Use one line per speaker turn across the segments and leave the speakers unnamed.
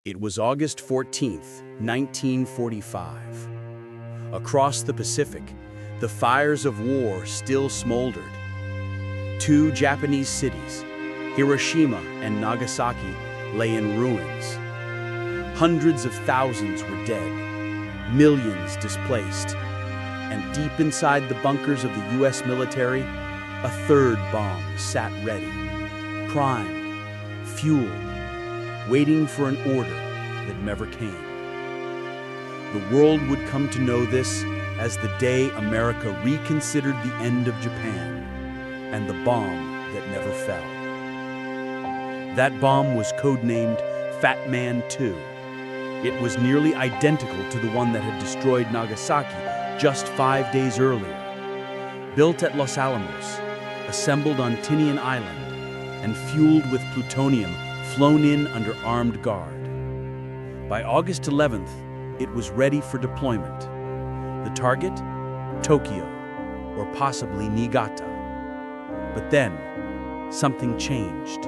It was August 14th, 1945. Across the Pacific, the fires of war still smoldered. Two Japanese cities, Hiroshima and Nagasaki, lay in ruins. Hundreds of thousands were dead, millions displaced, and deep inside the bunkers of the U.S. military, a third bomb sat ready, primed, fueled, waiting for an order that never came. The world would come to know this as the day America reconsidered the end of Japan and the bomb that never fell. That bomb was codenamed Fat Man 2. It was nearly identical to the one that had destroyed Nagasaki just 5 days earlier. Built at Los Alamos, assembled on Tinian Island, and fueled with plutonium flown in under armed guard. By August 11th, it was ready for deployment. The target? Tokyo, or possibly Niigata. But then, something changed.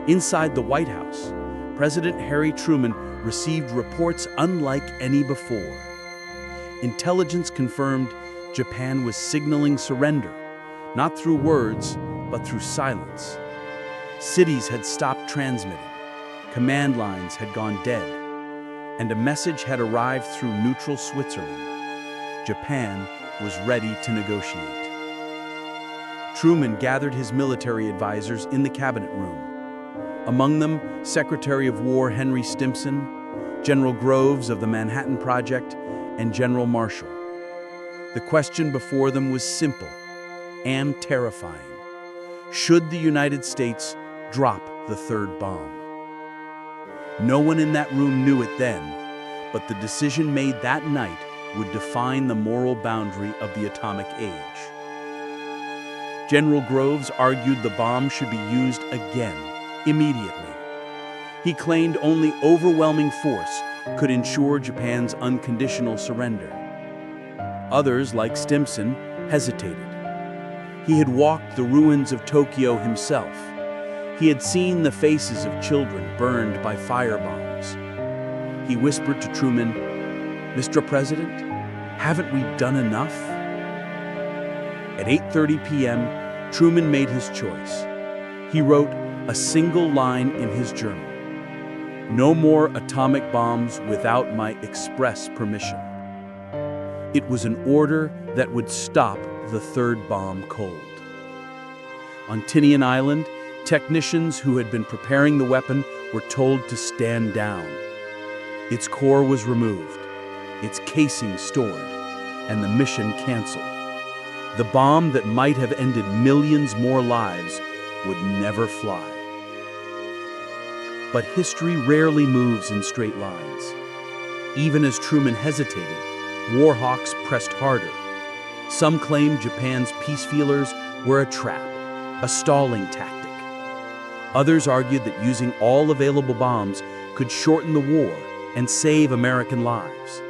Inside the White House, President Harry Truman received reports unlike any before. Intelligence confirmed Japan was signaling surrender, not through words, but through silence. Cities had stopped transmitting, command lines had gone dead, and a message had arrived through neutral Switzerland. Japan was ready to negotiate. Truman gathered his military advisors in the cabinet room. Among them, Secretary of War Henry Stimson, General Groves of the Manhattan Project, and General Marshall. The question before them was simple and terrifying. Should the United States drop the third bomb? No one in that room knew it then, but the decision made that night would define the moral boundary of the atomic age. General Groves argued the bomb should be used again, immediately. He claimed only overwhelming force could ensure Japan's unconditional surrender. Others, like Stimson, hesitated. He had walked the ruins of Tokyo himself. He had seen the faces of children burned by firebombs. He whispered to Truman, "Mr. President, haven't we done enough?" At 8:30 p.m., Truman made his choice. He wrote a single line in his journal: "No more atomic bombs without my express permission." It was an order that would stop the third bomb cold. On Tinian Island, technicians who had been preparing the weapon were told to stand down. Its core was removed, its casing stored, and the mission canceled. The bomb that might have ended millions more lives would never fly. But history rarely moves in straight lines. Even as Truman hesitated, war hawks pressed harder. Some claimed Japan's peace feelers were a trap, a stalling tactic. Others argued that using all available bombs could shorten the war and save American lives.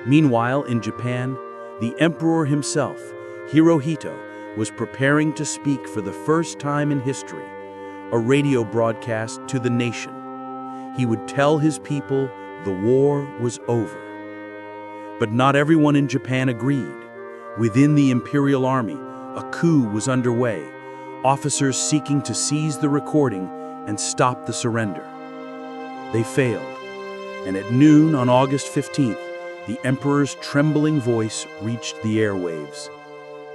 Meanwhile, in Japan, the emperor himself, Hirohito, was preparing to speak for the first time in history, a radio broadcast to the nation. He would tell his people the war was over. But not everyone in Japan agreed. Within the Imperial Army, a coup was underway, officers seeking to seize the recording and stop the surrender. They failed, and at noon on August 15th, the emperor's trembling voice reached the airwaves.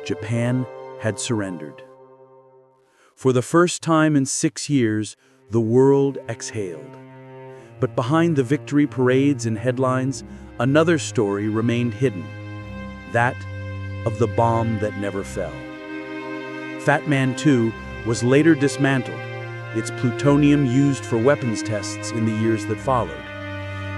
Japan had surrendered. For the first time in 6 years, the world exhaled. But behind the victory parades and headlines, another story remained hidden, that of the bomb that never fell. Fat Man 2 was later dismantled, its plutonium used for weapons tests in the years that followed.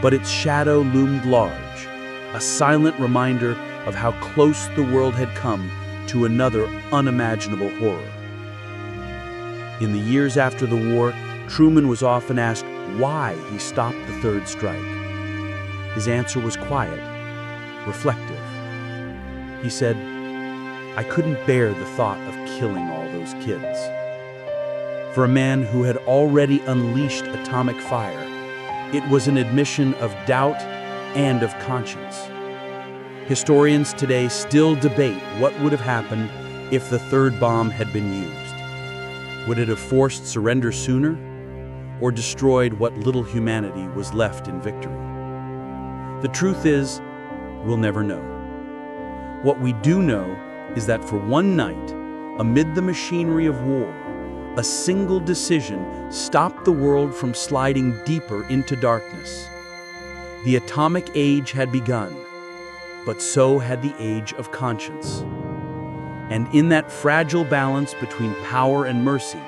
But its shadow loomed large, a silent reminder of how close the world had come to another unimaginable horror. In the years after the war, Truman was often asked why he stopped the third strike. His answer was quiet, reflective. He said, "I couldn't bear the thought of killing all those kids." For a man who had already unleashed atomic fire, It was an admission of doubt and of conscience. Historians today still debate what would have happened if the third bomb had been used. Would it have forced surrender sooner, or destroyed what little humanity was left in victory? The truth is, we'll never know. What we do know is that for one night, amid the machinery of war, a single decision stopped the world from sliding deeper into darkness. The atomic age had begun, but so had the age of conscience. And in that fragile balance between power and mercy,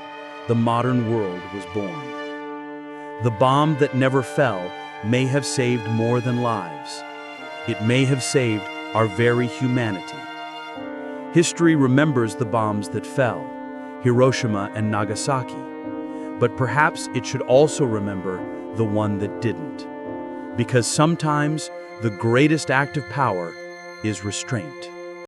the modern world was born. The bomb that never fell may have saved more than lives. It may have saved our very humanity. History remembers the bombs that fell, Hiroshima and Nagasaki, but perhaps it should also remember the one that didn't. Because sometimes the greatest act of power is restraint.